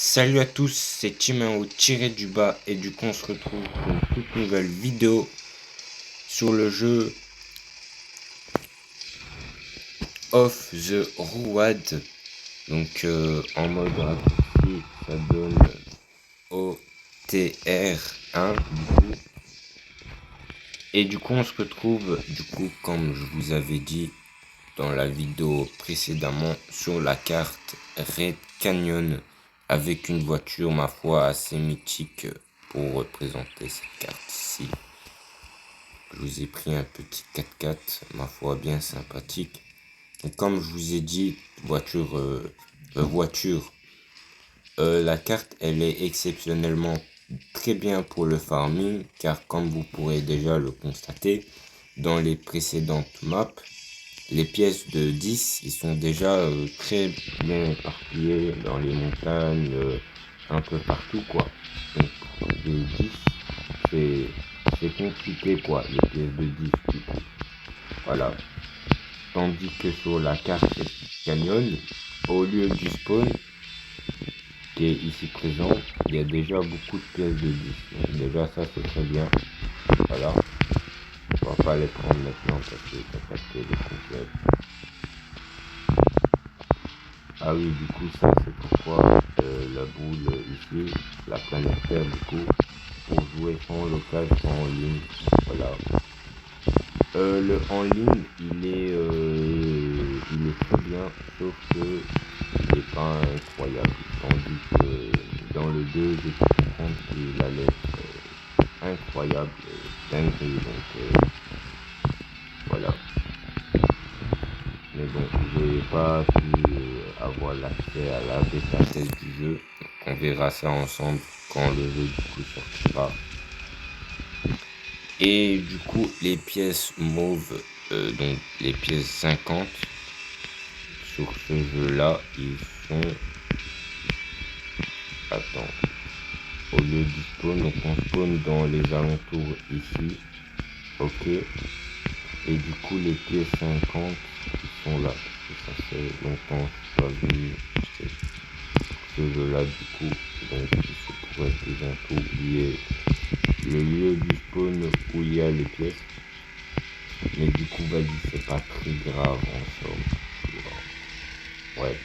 Salut à tous, c'est Timao tiré du bas et du coup on se retrouve pour une toute nouvelle vidéo sur le jeu Off the Road. Donc en mode raccourci ça donne OTR1 du coup. Et du coup on se retrouve comme je vous avais dit dans la vidéo précédemment sur la carte Red Canyon avec une voiture ma foi assez mythique pour représenter cette carte ici. Je vous ai pris un petit 4x4 ma foi bien sympathique. Et comme je vous ai dit, la carte elle est exceptionnellement très bien pour le farming car comme vous pourrez déjà le constater dans les précédentes maps, les pièces de 10 ils sont déjà très bien éparpillées dans les montagnes, un peu partout quoi. Donc les 10 c'est compliqué quoi, les pièces de 10 du coup. Voilà. Tandis que sur la carte Canyon, au lieu du spawn qui est ici présent, il y a déjà beaucoup de pièces de 10. Donc déjà ça c'est très bien. Voilà. On va pas les prendre maintenant parce que ça capté les complètes. Ah oui, du coup, ça c'est pourquoi la boule ici, la planète Terre, du coup, pour jouer en local, en ligne. Voilà. Le en ligne, il est très bien, sauf que il n'est pas incroyable. Tandis que dans le 2, j'ai pu comprendre qu'il allait être incroyable, dinguerie. Donc voilà. Mais bon, j'ai pas pu avoir l'accès à la bêta test du jeu. On verra ça ensemble quand le jeu du coup sortira. Et du coup, les pièces mauves, donc les pièces 50 sur ce jeu-là, ils sont... Attends. Au lieu du spawn, donc on spawn dans les alentours ici. Ok. Et du coup, les pièces 50, ils sont là. Parce que ça fait longtemps que je suis pas venu ce jeu-là du coup. Donc il se pourrait que j'ai un peu oublié le lieu du spawn où il y a les pièces. Mais du coup, vas-y, c'est pas très grave en somme. Ouais.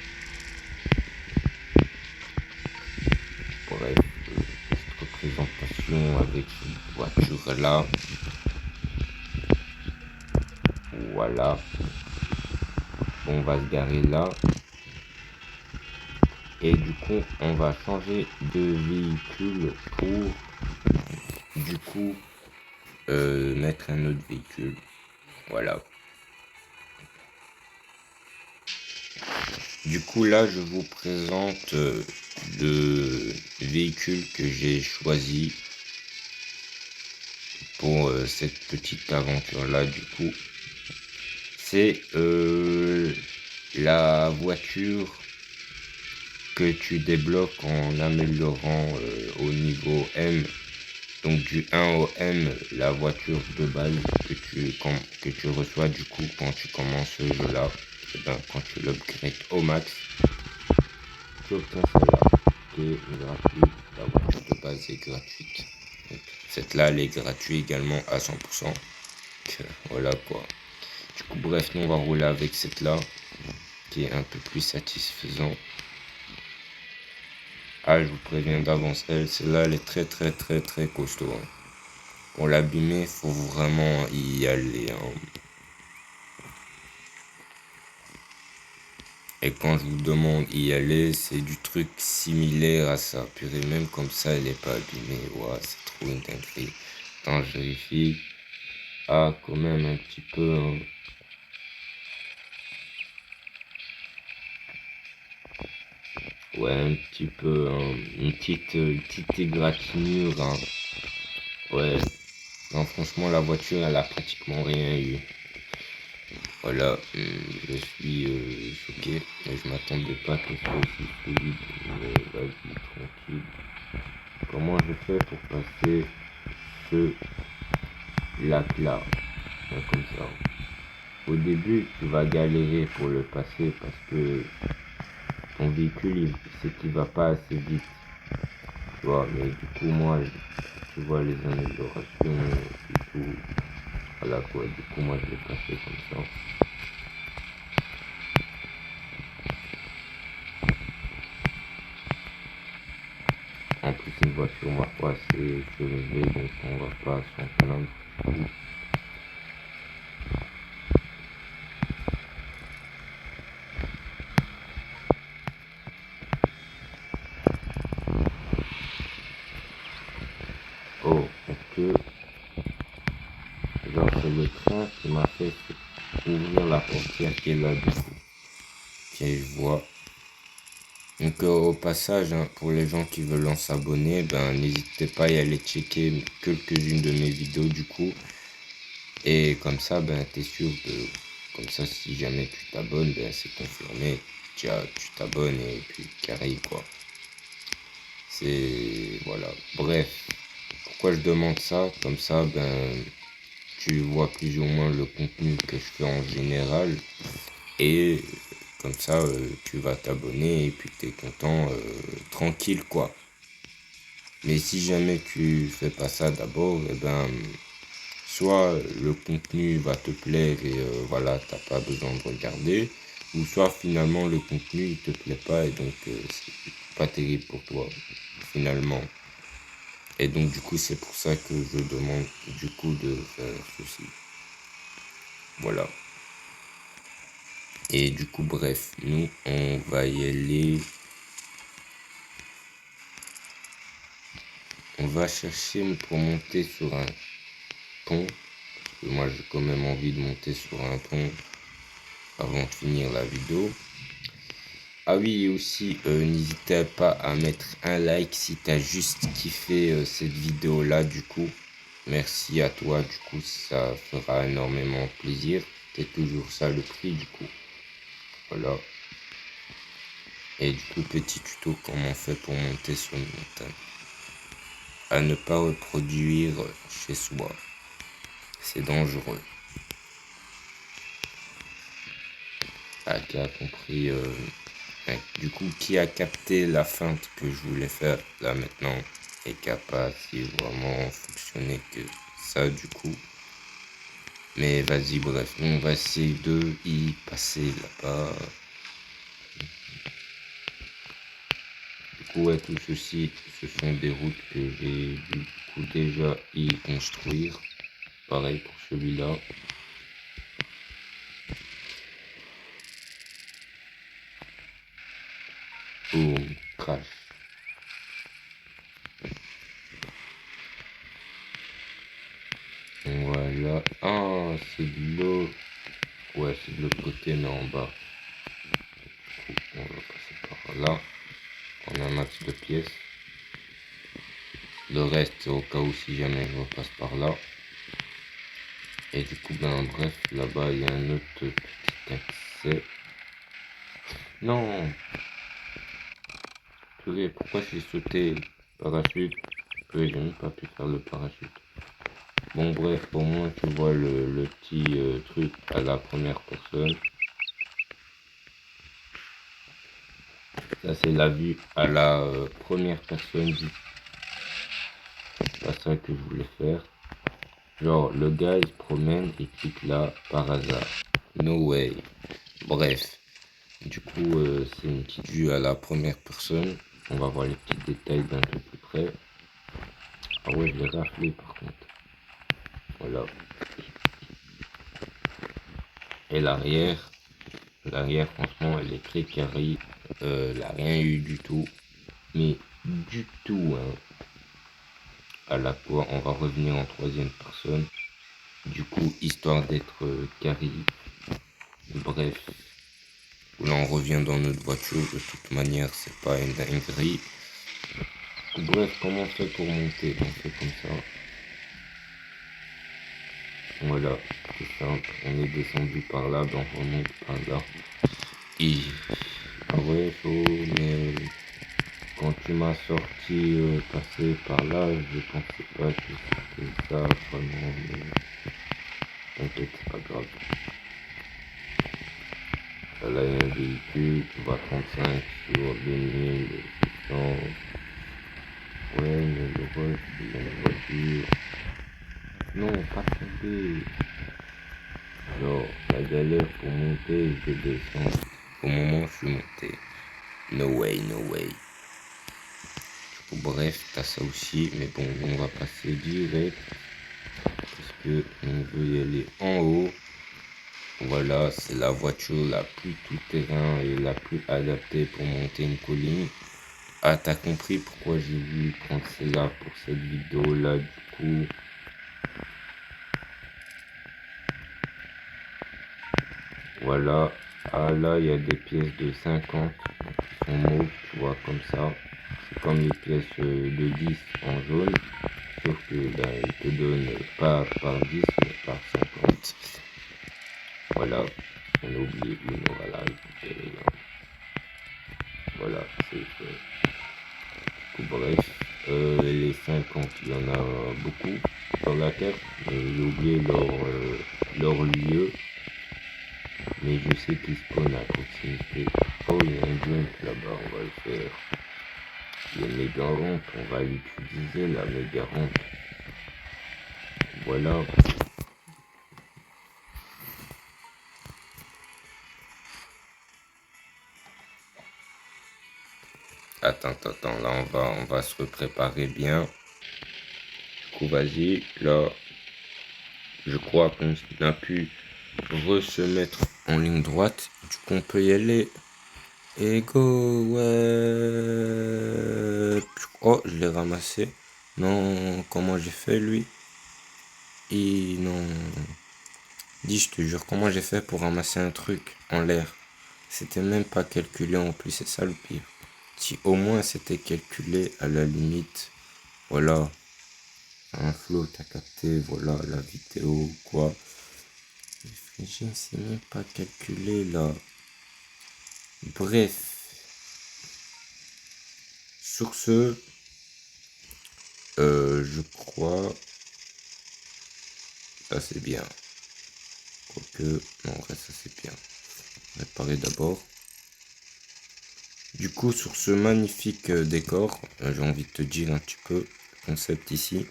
Bref, cette représentation avec cette voiture-là. Voilà. On va se garer là. Et du coup, on va changer de véhicule pour, du coup, mettre un autre véhicule. Voilà. Du coup, là, je vous présente le véhicule que j'ai choisi pour cette petite aventure-là. Du coup, c'est la voiture que tu débloques en améliorant au niveau M. Donc du 1 au M, la voiture de base que tu reçois du coup quand tu commences ce jeu-là. Et ben, quand tu l'upgrades au max, tu obtiens celle-là qui est gratuite. La voiture de base est gratuite. Donc, cette là elle est gratuite également à 100%. Donc, voilà quoi. Du coup bref, nous on va rouler avec cette là qui est un peu plus satisfaisant. Ah, je vous préviens d'avance, celle-là elle est très très très très costaud. Hein. Pour l'abîmer, faut vraiment y aller. Hein. Et quand je vous demande y aller, c'est du truc similaire à ça. Purée, même comme ça, elle est pas abîmée. Ouah, c'est trop une dinguerie. Attends, je vérifie. Ah, quand même un petit peu. Hein. Ouais, un petit peu. Hein. Une petite égratignure. Hein. Ouais. Non, franchement, la voiture, elle a pratiquement rien eu. Voilà, je suis choqué, mais je m'attendais pas que ce soit aussi fluide. Mais vas-y, tranquille. Comment je fais pour passer ce lac-là? Comme ça. Au début, tu vas galérer pour le passer parce que ton véhicule, c'est qu'il va pas assez vite. Tu vois, mais du coup, moi, tu vois les améliorations, du coup, voilà quoi, du coup, moi, je l'ai passé comme ça. En plus, une voiture m'a pas assez surélevée, donc on va pas s'en plaindre. Oh, est-ce que, genre, c'est le train qui m'a fait ouvrir la portière qui est là, du coup. Ok, je vois. Donc, au passage, hein, pour les gens qui veulent en s'abonner, ben, n'hésitez pas à y aller checker quelques-unes de mes vidéos, du coup. Et comme ça, ben, t'es sûr de... Comme ça, si jamais tu t'abonnes, ben, c'est confirmé. Tu t'abonnes et puis carré, quoi. C'est... Voilà. Bref. Pourquoi je demande ça? Comme ça, ben, tu vois plus ou moins le contenu que je fais en général. Et comme ça, tu vas t'abonner et puis t'es content, tranquille, quoi. Mais si jamais tu fais pas ça d'abord, eh ben, soit le contenu va te plaire et voilà, t'as pas besoin de regarder, ou soit finalement le contenu il te plaît pas et donc c'est pas terrible pour toi finalement. Et donc du coup c'est pour ça que je demande du coup de faire ceci. Voilà. Et du coup bref, nous on va y aller. On va chercher pour monter sur un pont. Parce que moi j'ai quand même envie de monter sur un pont avant de finir la vidéo. Ah oui, et aussi, n'hésitez pas à mettre un like si t'as juste kiffé cette vidéo-là, du coup. Merci à toi, du coup, ça fera énormément plaisir. C'est toujours ça le prix, du coup. Voilà. Et du coup, petit tuto, comment on fait pour monter sur une montagne. À ne pas reproduire chez soi. C'est dangereux. Ah, qui a compris... ouais. Du coup, qui a capté la feinte que je voulais faire là maintenant est capable si vraiment fonctionner que ça du coup. Mais vas-y, bref, on va essayer de y passer là-bas. Du coup, ouais, tout ceci, ce sont des routes que j'ai du coup déjà y construire. Pareil pour celui-là. Boum, crash. Voilà. Ah, c'est de l'eau. Ouais, c'est de l'autre côté, mais en bas. Du coup, on va passer par là. On a un max de pièces. Le reste, au cas où si jamais je repasse par là. Et du coup, ben bref, là-bas, il y a un autre petit accès. Non! Purée, pourquoi j'ai sauté le parachute? Purée, j'ai même pas pu faire le parachute. Bon, bref, au moins, tu vois le petit truc à la première personne. Ça, c'est la vue à la première personne. C'est pas ça que je voulais faire. Genre, le gars, il se promène et clique là par hasard. No way. Bref. Du coup, c'est une petite vue à la première personne. On va voir les petits détails d'un peu plus près. Ah ouais, je l'ai raflé par contre. Voilà. Et l'arrière, franchement, elle est très carrée. Elle n'a rien eu du tout. Mais du tout, hein. À la fois, on va revenir en troisième personne. Du coup, histoire d'être carré. Bref. Là, on revient dans notre voiture. De toute manière, c'est pas une dinguerie. Bref, comment on fait pour monter? On fait comme ça. Voilà, c'est simple. On est descendu par là, donc on remonte par là. Et... Ah ouais, chaud, mais quand tu m'as sorti passer par là, je pensais pas que c'était ça vraiment, mais t'inquiète, c'est pas grave. Là, il y a un véhicule qui va 35 sur 2600. Ouais, mais le rush, il y a une voiture. Non, pas tomber. Genre, la galère pour monter, je descends. Au moment où je suis monté. No way, no way. Bref, t'as ça aussi, mais bon, on va passer direct parce que on veut y aller en haut. Voilà, c'est la voiture la plus tout-terrain et la plus adaptée pour monter une colline. Ah, t'as compris pourquoi j'ai voulu prendre celle-là pour cette vidéo-là, du coup. Voilà. Ah, là, il y a des pièces de 50 qui sont mauves, tu vois, comme ça. C'est comme les pièces de 10 en jaune. Sauf que ben, il te donne pas par 10 mais par 50. Voilà, on a oublié une, voilà, écoutez les gars. Voilà, c'est fait. Du coup, bref, les 50, il y en a beaucoup sur la carte, mais j'ai oublié leur lieu. Mais je sais qu'ils spawnent à proximité. Oh, il y a un jump là-bas, on va le faire. Il y a une méga rampe, on va l'utiliser, la méga rampe. Voilà. Attends, là on va se préparer bien. Du coup, vas-y, là, je crois qu'on a pu se mettre en ligne droite. Du coup, on peut y aller. Et go, ouais. Oh, je l'ai ramassé. Non, comment j'ai fait, lui? Et non. Dis, je te jure, comment j'ai fait pour ramasser un truc en l'air? C'était même pas calculé en plus, c'est ça le pire. Si au moins c'était calculé à la limite, voilà, un flow, t'as capté, voilà, la vidéo, quoi. Je ne sais même pas calculer là. Bref, sur ce, je crois, ça c'est bien. Quoique, non, en ça c'est bien. Réparer d'abord. Du coup, sur ce magnifique décor, j'ai envie de te dire un petit peu le concept ici.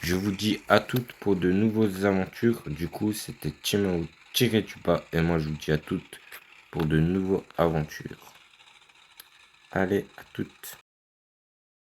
Je vous dis à toutes pour de nouvelles aventures. Du coup, c'était Chimao tiré du bas. Et moi, je vous dis à toutes pour de nouvelles aventures. Allez, à toutes.